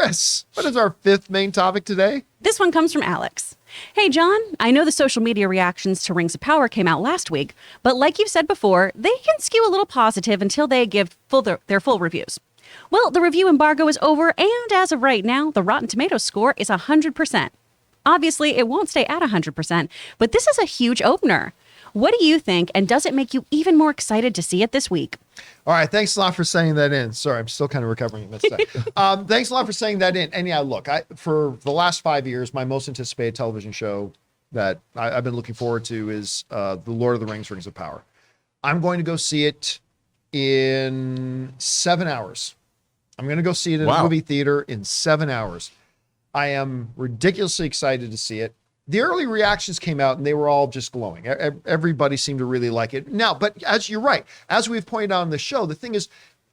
Chris, what is our fifth main topic today? This one comes from Alex. Hey, John, I know the social media reactions to Rings of Power came out last week, but like you've said before, they can skew a little positive until they give their full reviews. Well, the review embargo is over, and as of right now, the Rotten Tomatoes score is 100%. Obviously, it won't stay at 100%, but this is a huge opener. What do you think, and does it make you even more excited to see it this week? All right, thanks a lot for sending that in. Sorry, I'm still kind of recovering from that. Thanks a lot for sending that in. And yeah, look, for the last 5 years, my most anticipated television show that I've been looking forward to is The Lord of the Rings, Rings of Power. I'm going to go see it in 7 hours. I'm going to go see it in a movie theater in 7 hours. I am ridiculously excited to see it. The early reactions came out and they were all just glowing. Everybody seemed to really like it. Now, but as you're right, as we've pointed out on the show, the thing is,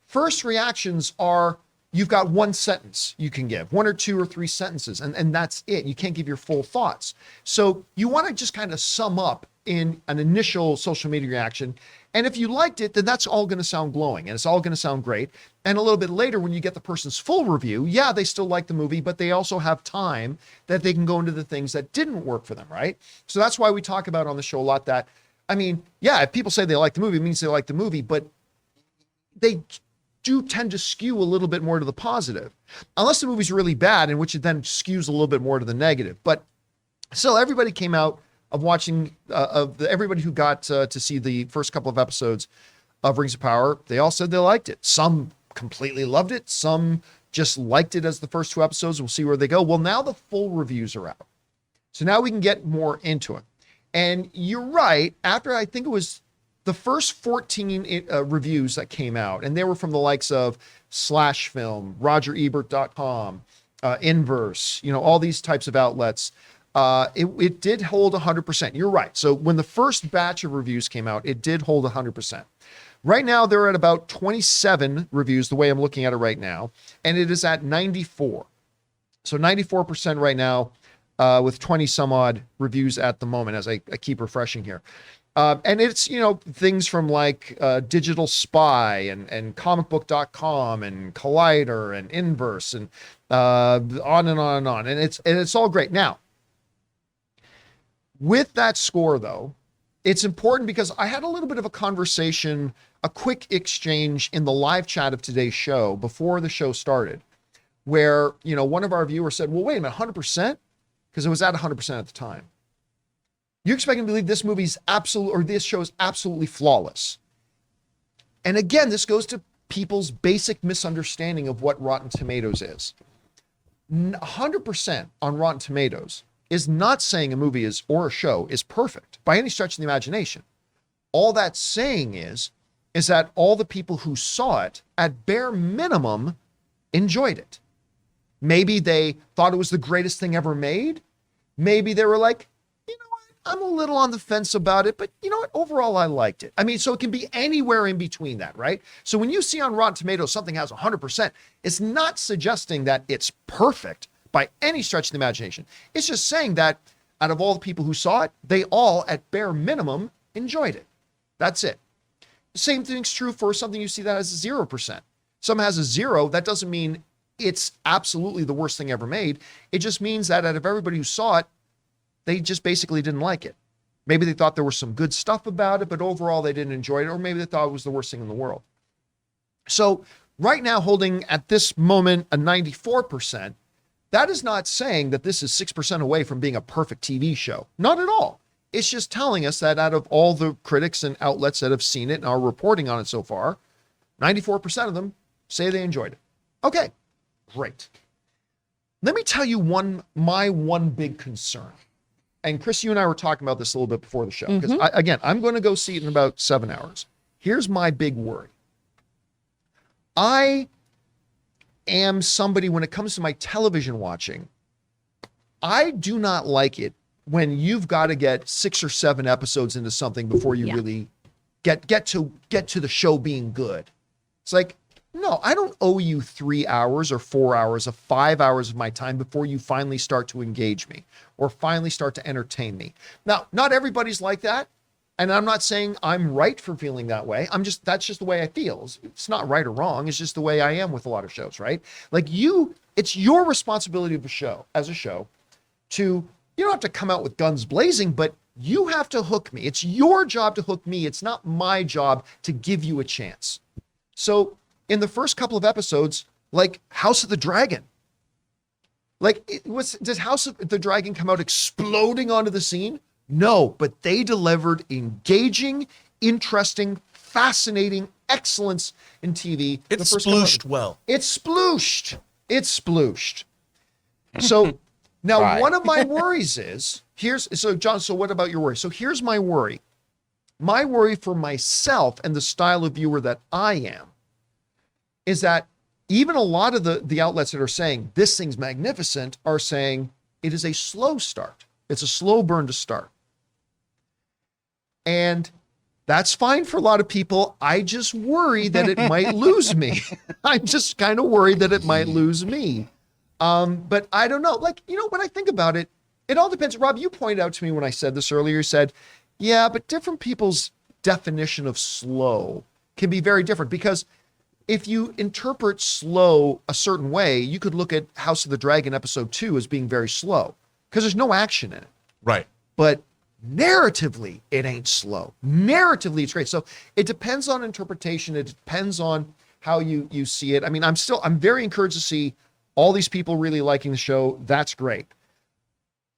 first reactions are, you've got one sentence you can give, 1 or 2 or 3 sentences, and that's it. You can't give your full thoughts. So you want to just kind of sum up in an initial social media reaction. And if you liked it, then that's all going to sound glowing and it's all going to sound great. And a little bit later, when you get the person's full review, yeah, they still like the movie, but they also have time that they can go into the things that didn't work for them, right? So that's why we talk about on the show a lot that, I mean, yeah, if people say they like the movie, it means they like the movie, but they do tend to skew a little bit more to the positive, unless the movie's really bad, in which it then skews a little bit more to the negative. But still, everybody came out of watching, everybody who got to see the first couple of episodes of Rings of Power, they all said they liked it. Some completely loved it. Some just liked it as the first 2 episodes. We'll see where they go. Well, now the full reviews are out. So now we can get more into it. And you're right, after I think it was the first 14 reviews that came out, and they were from the likes of Slash Film, RogerEbert.com, Inverse, all these types of outlets. It did hold 100%. You're right. So when the first batch of reviews came out, it did hold 100%. Right now, they're at about 27 reviews, the way I'm looking at it right now, and it is at 94. So 94% right now, with 20 some odd reviews at the moment, as I keep refreshing here. And it's, things from like Digital Spy and comicbook.com and Collider and Inverse and on and on and on. And it's all great. Now, with that score, though, it's important because I had a little bit of a conversation, a quick exchange in the live chat of today's show before the show started, where, one of our viewers said, well, wait a minute, 100%? Because it was at 100% at the time. You expect me to believe this this show is absolutely flawless. And again, this goes to people's basic misunderstanding of what Rotten Tomatoes is. 100% on Rotten Tomatoes is not saying a movie or a show is perfect by any stretch of the imagination. All that's saying is that all the people who saw it, at bare minimum, enjoyed it. Maybe they thought it was the greatest thing ever made. Maybe they were like, I'm a little on the fence about it, but you know what? Overall, I liked it. I mean, so it can be anywhere in between that, right? So when you see on Rotten Tomatoes something has 100%, it's not suggesting that it's perfect by any stretch of the imagination. It's just saying that out of all the people who saw it, they all, at bare minimum, enjoyed it. That's it. The same thing's true for something you see that has 0%. Something has a 0, that doesn't mean it's absolutely the worst thing ever made. It just means that out of everybody who saw it, they just basically didn't like it. Maybe they thought there was some good stuff about it, but overall they didn't enjoy it, or maybe they thought it was the worst thing in the world. So right now, holding at this moment a 94%, that is not saying that this is 6% away from being a perfect TV show. Not at all. It's just telling us that out of all the critics and outlets that have seen it and are reporting on it so far, 94% of them say they enjoyed it. Okay, great. Let me tell you my one big concern. And Chris, you and I were talking about this a little bit before the show. Because I'm going to go see it in about 7 hours. Here's my big worry. I am somebody, when it comes to my television watching, I do not like it when you've got to get 6 or 7 episodes into something before you really get to the show being good. It's like, no, I don't owe you 3 hours or 4 hours or 5 hours of my time before you finally start to engage me or finally start to entertain me. Now, not everybody's like that. And I'm not saying I'm right for feeling that way. That's just the way I feel. It's not right or wrong. It's just the way I am with a lot of shows, right? Like It's your responsibility of a show, as a show, to, you don't have to come out with guns blazing, but you have to hook me. It's your job to hook me. It's not my job to give you a chance. So in the first couple of episodes, like House of the Dragon, like does House of the Dragon come out exploding onto the scene? No, but they delivered engaging, interesting, fascinating excellence in TV. It splooshed well. It splooshed. It splooshed. So now Right. one of my worries is, so John, so what about your worry? So here's my worry. My worry for myself and the style of viewer that I am is that even a lot of the outlets that are saying this thing's magnificent are saying it is a slow start. It's a slow burn to start. And that's fine for a lot of people. I just worry that it might lose me. I'm just kind of worried that it might lose me. But I don't know. Like, when I think about it, it all depends. Rob, you pointed out to me when I said this earlier, you said, yeah, but different people's definition of slow can be very different, because if you interpret slow a certain way, you could look at House of the Dragon episode 2 as being very slow because there's no action in it. Right. But narratively, it ain't slow. Narratively, it's great. So it depends on interpretation. It depends on how you see it. I mean, I'm very encouraged to see all these people really liking the show. That's great.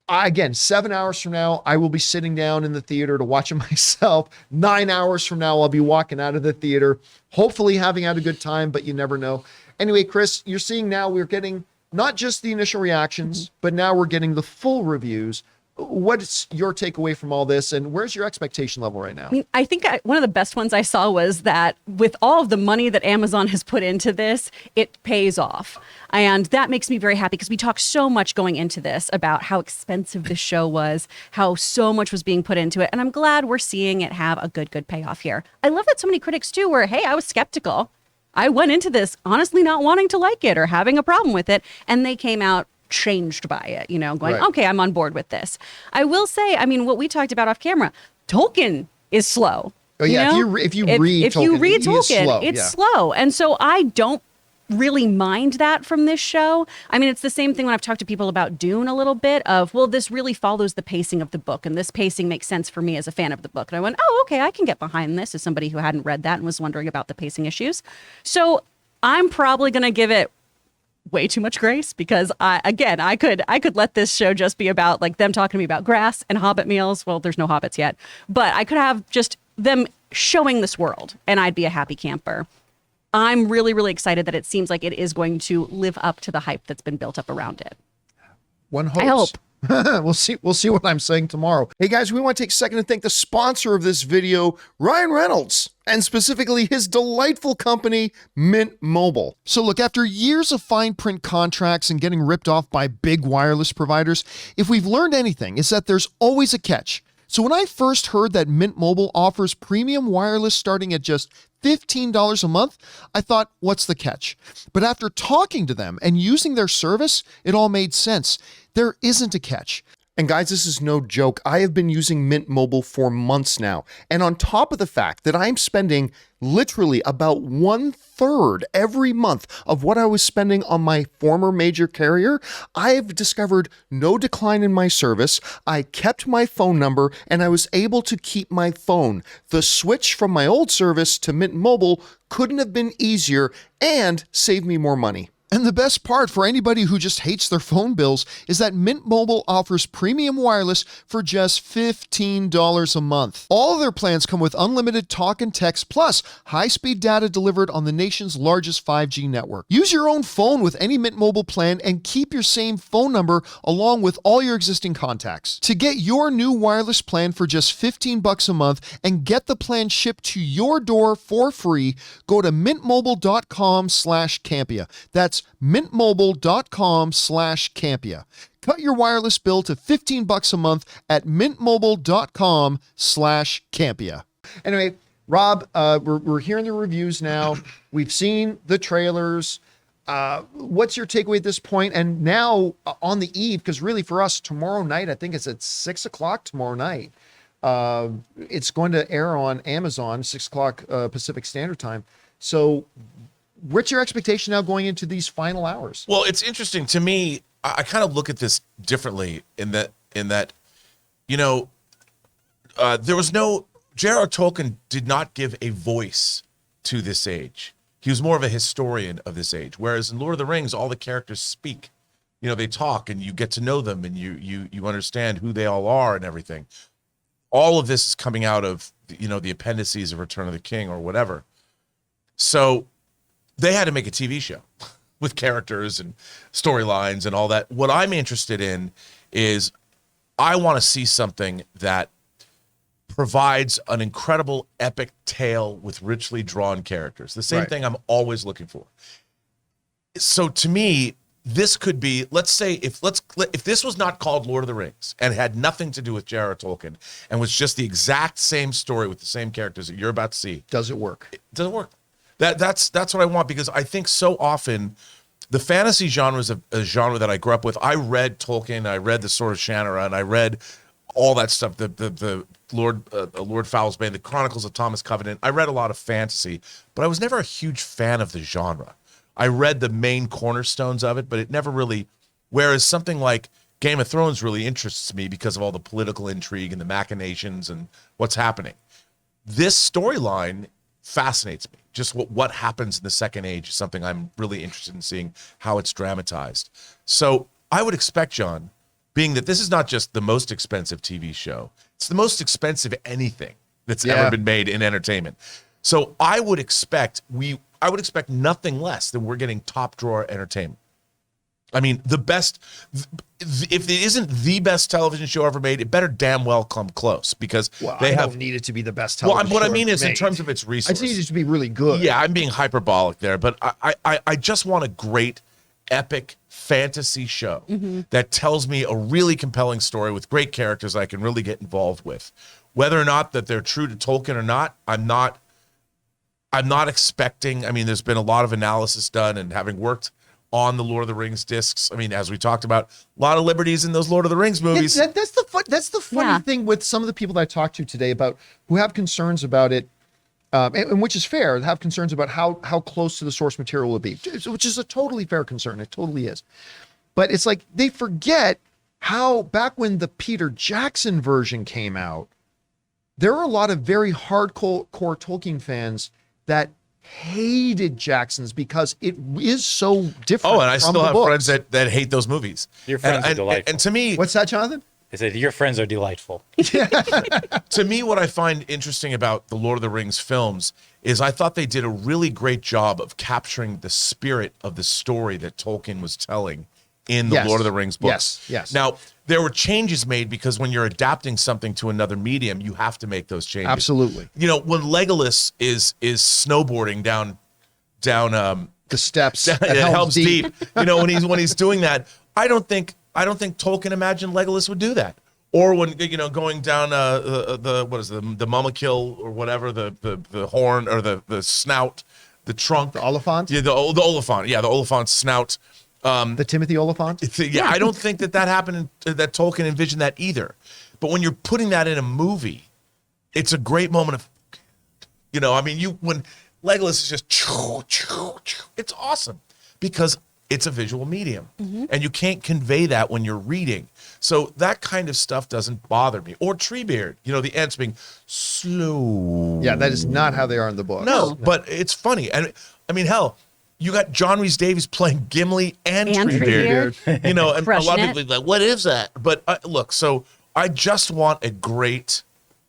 Again, 7 hours from now, I will be sitting down in the theater to watch it myself. 9 hours from now, I'll be walking out of the theater, hopefully having had a good time, but you never know. Anyway, Chris, you're seeing now we're getting not just the initial reactions, but now we're getting the full reviews. What's your takeaway from all this, and where's your expectation level right now? I think one of the best ones I saw was that with all of the money that Amazon has put into this, it pays off. And that makes me very happy, because we talked so much going into this about how expensive the show was, how so much was being put into it. And I'm glad we're seeing it have a good payoff here. I love that so many critics too were, hey, I was skeptical. I went into this honestly not wanting to like it or having a problem with it. And they came out changed by it, going, Right. okay, I'm on board with this. I will say, I mean, what we talked about off camera, Tolkien is slow. Oh yeah, if you read Tolkien, it's slow. And so I don't really mind that from this show. I mean, it's the same thing when I've talked to people about Dune a little bit of, well, this really follows the pacing of the book, and this pacing makes sense for me as a fan of the book. And I went, oh, okay, I can get behind this as somebody who hadn't read that and was wondering about the pacing issues. So I'm probably going to give it way too much grace, because I could let this show just be about like them talking to me about grass and hobbit meals. Well, there's no hobbits yet, but I could have just them showing this world and I'd be a happy camper. I'm really excited that it seems like it is going to live up to the hype that's been built up around it. One hopes. I hope. We'll see what I'm saying tomorrow. Hey guys, we want to take a second to thank the sponsor of this video, Ryan Reynolds, and specifically his delightful company, Mint Mobile. So look, after years of fine print contracts and getting ripped off by big wireless providers, if we've learned anything, it's that there's always a catch. So when I first heard that Mint Mobile offers premium wireless starting at just $15 a month, I thought, what's the catch? But after talking to them and using their service, it all made sense. There isn't a catch. And guys, this is no joke. I have been using Mint Mobile for months now. And on top of the fact that I'm spending literally about 1/3 every month of what I was spending on my former major carrier, I've discovered no decline in my service. I kept my phone number and I was able to keep my phone. The switch from my old service to Mint Mobile couldn't have been easier and saved me more money. And the best part for anybody who just hates their phone bills is that Mint Mobile offers premium wireless for just $15 a month. All of their plans come with unlimited talk and text, plus high-speed data delivered on the nation's largest 5G network. Use your own phone with any Mint Mobile plan and keep your same phone number along with all your existing contacts. To get your new wireless plan for just $15 a month and get the plan shipped to your door for free, go to mintmobile.com/Campea. That's mintmobile.com/Campea. Cut your wireless bill to $15 a month at mintmobile.com/Campea. Anyway, Rob, we're hearing the reviews now. We've seen the trailers. What's your takeaway at this point? And now on the eve, because really for us tomorrow night, I think it's at 6:00 tomorrow night. It's going to air on Amazon, 6:00 Pacific Standard Time. So what's your expectation now going into these final hours? Well, it's interesting to me. I kind of look at this differently in that, you know, there was no, J.R.R. Tolkien did not give a voice to this age. He was more of a historian of this age. Whereas in Lord of the Rings, all the characters speak. You know, they talk and you get to know them and you understand who they all are and everything. All of this is coming out of, you know, the appendices of Return of the King or whatever. So they had to make a TV show with characters and storylines and all that. What I'm interested in is I want to see something that provides an incredible epic tale with richly drawn characters. The same thing I'm always looking for. So to me, this could be, let's say if this was not called Lord of the Rings and had nothing to do with J.R.R. Tolkien and was just the exact same story with the same characters that you're about to see. Does it work? It doesn't work. That's what I want, because I think so often the fantasy genre is a genre that I grew up with. I read Tolkien, I read the Sword of Shannara, and I read all that stuff, the Lord Fowl's Bane, the Chronicles of Thomas Covenant. I read a lot of fantasy, but I was never a huge fan of the genre. I read the main cornerstones of it, but it never really, whereas something like Game of Thrones really interests me because of all the political intrigue and the machinations and what's happening. This storyline fascinates me. Just what happens in the Second Age is something I'm really interested in seeing, how it's dramatized. So I would expect, John, being that this is not just the most expensive TV show, it's the most expensive anything that's ever been made in entertainment. So I would expect nothing less than we're getting top drawer entertainment. I mean, the best, if it isn't the best television show ever made, it better damn well come close, because I don't need it to be the best television show. What I mean is made. in terms of its resources. I just need it to be really good. Yeah, I'm being hyperbolic there, but I just want a great, epic fantasy show that tells me a really compelling story with great characters I can really get involved with. Whether or not that they're true to Tolkien or not, I'm not expecting. I mean, there's been a lot of analysis done, and having worked on the Lord of the Rings discs, I mean, as we talked about, a lot of liberties in those Lord of the Rings movies. That's the funny thing with some of the people that I talked to today about who have concerns about it, and which is fair, have concerns about how close to the source material will it be, which is a totally fair concern. It totally is. But it's like they forget how back when the Peter Jackson version came out, there were a lot of very hardcore Tolkien fans that hated Jackson's because it is so different. Oh, and I still have friends that hate those movies. Your friends are delightful. And to me, what's that, Jonathan? I said your friends are delightful. To me, what I find interesting about the Lord of the Rings films is I thought they did a really great job of capturing the spirit of the story that Tolkien was telling in the Lord of the Rings books. Yes. Now, there were changes made because when you're adapting something to another medium, you have to make those changes. Absolutely. You know, when Legolas is snowboarding down the steps at Helm's Deep, you know, when he's doing that, I don't think Tolkien imagined Legolas would do that. Or when, you know, going down the Mumakil or whatever, the horn or the snout, the trunk, the Oliphant. Yeah, the Oliphant. Yeah, the Oliphant snout. The Timothy Oliphant. Yeah, I don't think that happened. That Tolkien envisioned that either. But when you're putting that in a movie, it's a great moment of, you know, I mean, when Legolas is just, it's awesome because it's a visual medium, and you can't convey that when you're reading. So that kind of stuff doesn't bother me. Or Treebeard, you know, the ants being slow. Yeah, that is not how they are in the book. No, but it's funny. And I mean, hell, you got John Rhys Davies playing Gimli and Treebeard. You know, and a lot of people are like, what is that? But look, so I just want a great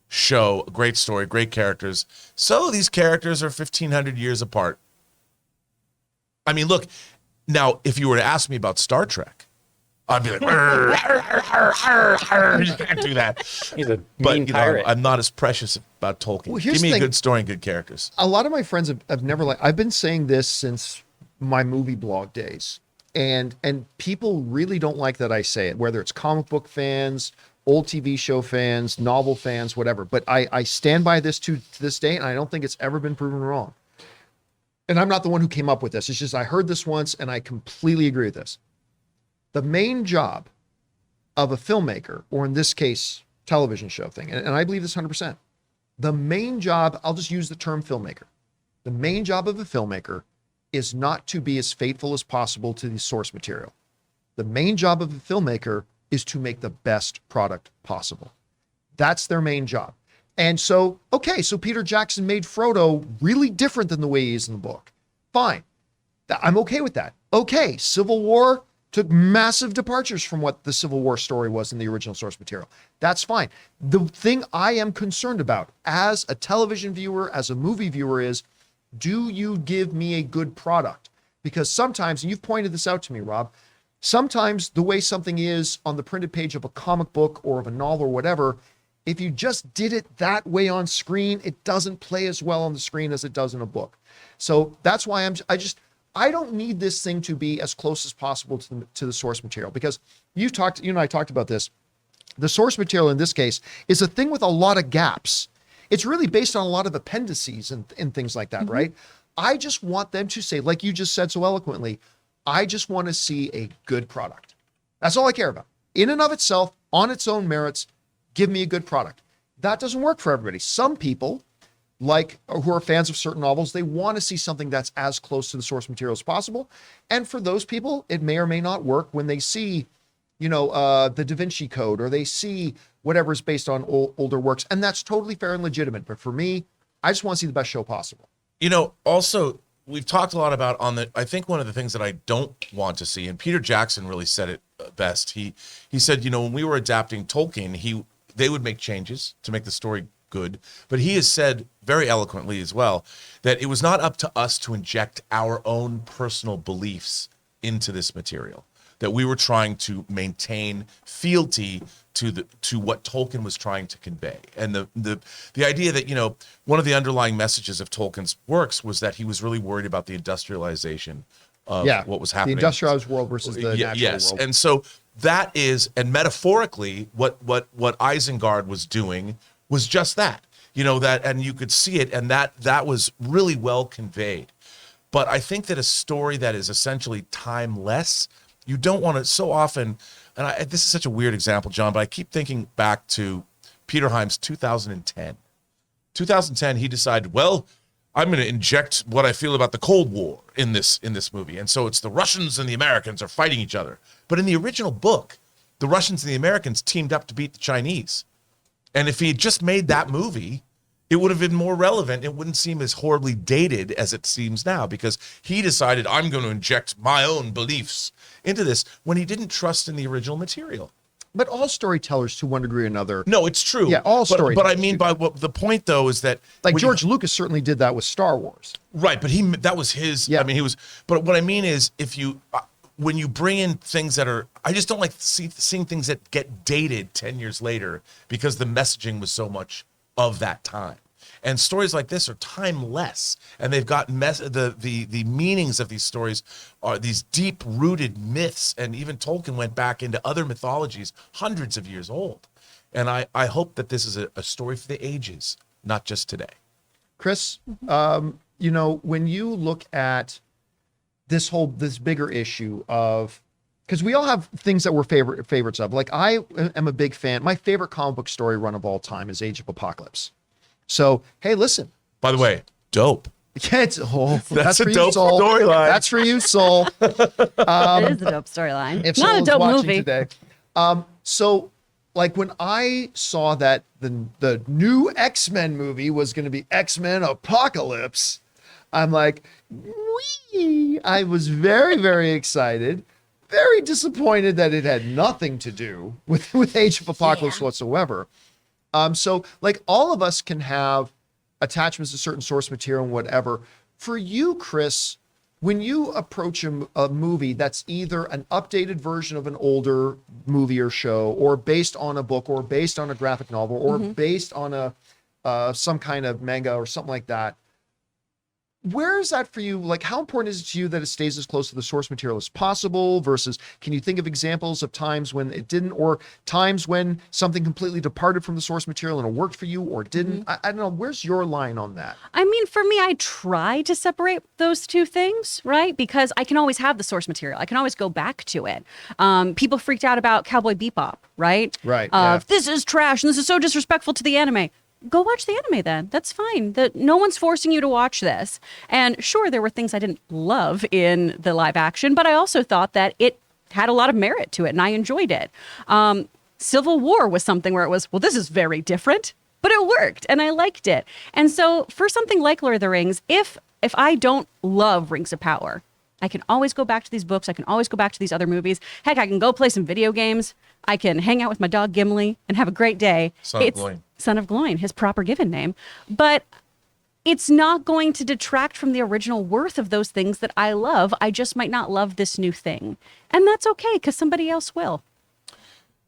show, a great story, great characters. So these characters are 1,500 years apart. I mean, look, now, if you were to ask me about Star Trek, I'd be like, you can't do that. He's a But mean you pirate. know, I'm not as precious about Tolkien. Well, here's Give me the a thing. good story and good characters. A lot of my friends have never liked. I've been saying this since my movie blog days, and people really don't like that I say it. Whether it's comic book fans, old TV show fans, novel fans, whatever. But I stand by this to this day, and I don't think it's ever been proven wrong. And I'm not the one who came up with this. It's just I heard this once, and I completely agree with this. The main job of a filmmaker, or in this case, television show thing, and I believe this 100%, the main job, I'll just use the term filmmaker. The main job of a filmmaker is not to be as faithful as possible to the source material. The main job of a filmmaker is to make the best product possible. That's their main job. And so, okay, so Peter Jackson made Frodo really different than the way he is in the book. Fine. I'm okay with that. Okay, Civil War took massive departures from what the Civil War story was in the original source material. That's fine. The thing I am concerned about as a television viewer, as a movie viewer is, do you give me a good product? Because sometimes, and you've pointed this out to me, Rob, sometimes the way something is on the printed page of a comic book or of a novel or whatever, if you just did it that way on screen, it doesn't play as well on the screen as it does in a book. So that's why I don't need this thing to be as close as possible to the source material, because you and I talked about this. The source material in this case is a thing with a lot of gaps. It's really based on a lot of appendices and things like that, right? I just want them to say, like you just said so eloquently, I just want to see a good product. That's all I care about. In and of itself, on its own merits, give me a good product. That doesn't work for everybody. Some people, like who are fans of certain novels, they want to see something that's as close to the source material as possible. And for those people, it may or may not work when they see, the Da Vinci Code, or they see whatever is based on older works. And that's totally fair and legitimate. But for me, I just want to see the best show possible. Also, we've talked a lot about I think one of the things that I don't want to see, and Peter Jackson really said it best. He said, when we were adapting Tolkien, they would make changes to make the story good, but he has said very eloquently as well that it was not up to us to inject our own personal beliefs into this material, that we were trying to maintain fealty to what Tolkien was trying to convey. And the idea that, one of the underlying messages of Tolkien's works was that he was really worried about the industrialization of what was happening. The industrialized world versus the natural world. And so that is, and metaphorically, what Isengard was doing was just that, and you could see it, and that was really well conveyed. But I think that a story that is essentially timeless, you don't want to so often, and this is such a weird example, John, but I keep thinking back to Peter Hyams' 2010. 2010, he decided, well, I'm going to inject what I feel about the Cold War in this movie. And so it's the Russians and the Americans are fighting each other. But in the original book, the Russians and the Americans teamed up to beat the Chinese. And if he had just made that movie, it would have been more relevant. It wouldn't seem as horribly dated as it seems now, because he decided, I'm going to inject my own beliefs into this when he didn't trust in the original material. But all storytellers, to one degree or another. No, it's true. Yeah, all storytellers. But I mean, the point though is that, like George Lucas certainly did that with Star Wars. Right, but that was his. Yeah. I mean, But what I mean is, if you when you bring in things that are, I just don't like seeing things that get dated 10 years later because the messaging was so much of that time. And stories like this are timeless, and they've got the meanings of these stories are these deep-rooted myths, and even Tolkien went back into other mythologies hundreds of years old. And I hope that this is a story for the ages, not just today. Chris, when you look at this bigger issue of, because we all have things that we're favorites of. Like, I am a big fan. My favorite comic book story run of all time is Age of Apocalypse. So, hey, listen. By the way, dope. That's a for you, dope Soul. storyline. That's for you, Soul. It is a dope storyline. If Not Soul a is dope watching movie. today. So, like, when I saw that the new X-Men movie was going to be X-Men Apocalypse, I'm like, wee! I was very, very excited. Very disappointed that it had nothing to do with Age of Apocalypse whatsoever. So, like, all of us can have attachments to certain source material and whatever. For you, Chris, when you approach a movie that's either an updated version of an older movie or show, or based on a book, or based on a graphic novel, or based on some kind of manga or something like that, where is that for you? Like, how important is it to you that it stays as close to the source material as possible versus, can you think of examples of times when it didn't, or times when something completely departed from the source material and it worked for you or didn't? I don't know. Where's your line on that? I mean, for me, I try to separate those two things, right? Because I can always have the source material. I can always go back to it. People freaked out about Cowboy Bebop, right? Right. This is trash and this is so disrespectful to the anime. go watch the anime then. That's fine. No one's forcing you to watch this. And sure, there were things I didn't love in the live action, but I also thought that it had a lot of merit to it, and I enjoyed it. Civil War was something where it was, well, this is very different, but it worked, and I liked it. And so for something like Lord of the Rings, if I don't love Rings of Power, I can always go back to these books. I can always go back to these other movies. Heck, I can go play some video games. I can hang out with my dog Gimli and have a great day. Son of Gloin. Son of Gloin, his proper given name. But it's not going to detract from the original worth of those things that I love. I just might not love this new thing. And that's okay, because somebody else will.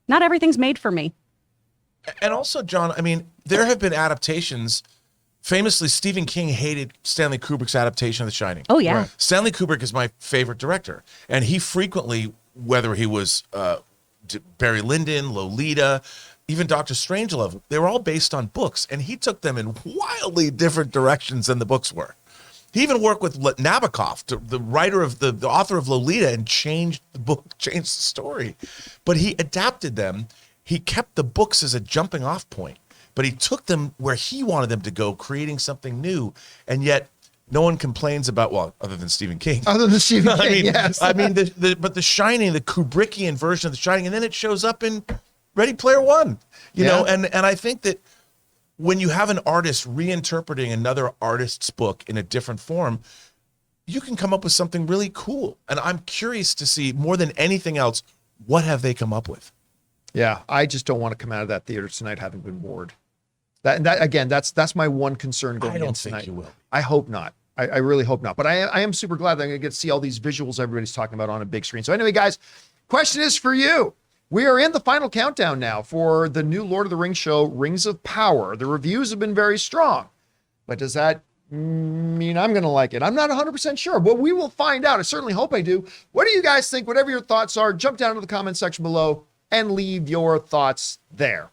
Not everything's made for me. And also, John, I mean, there have been adaptations. Famously, Stephen King hated Stanley Kubrick's adaptation of The Shining. Oh, yeah. Right. Stanley Kubrick is my favorite director. And he frequently, whether he was Barry Lyndon, Lolita, even Dr. Strangelove, they were all based on books. And he took them in wildly different directions than the books were. He even worked with Nabokov, the writer of the author of Lolita, and changed the book, changed the story. But he adapted them. He kept the books as a jumping off point, but he took them where he wanted them to go, creating something new. And yet no one complains about, well, other than Stephen King. Other than Stephen King, I mean, yes. I mean, but The Shining, the Kubrickian version of The Shining, and then it shows up in Ready Player One, you know, and I think that when you have an artist reinterpreting another artist's book in a different form, you can come up with something really cool. And I'm curious to see, more than anything else, what have they come up with? Yeah, I just don't want to come out of that theater tonight having been bored. That again, that's my one concern going I don't in think tonight. you will. I hope not. I really hope not. But I am super glad that I'm going to get to see all these visuals everybody's talking about on a big screen. So anyway, guys, question is for you. We are in the final countdown now for the new Lord of the Rings show, Rings of Power. The reviews have been very strong. But does that mean I'm going to like it? I'm not 100% sure, but we will find out. I certainly hope I do. What do you guys think? Whatever your thoughts are, jump down to the comment section below and leave your thoughts there.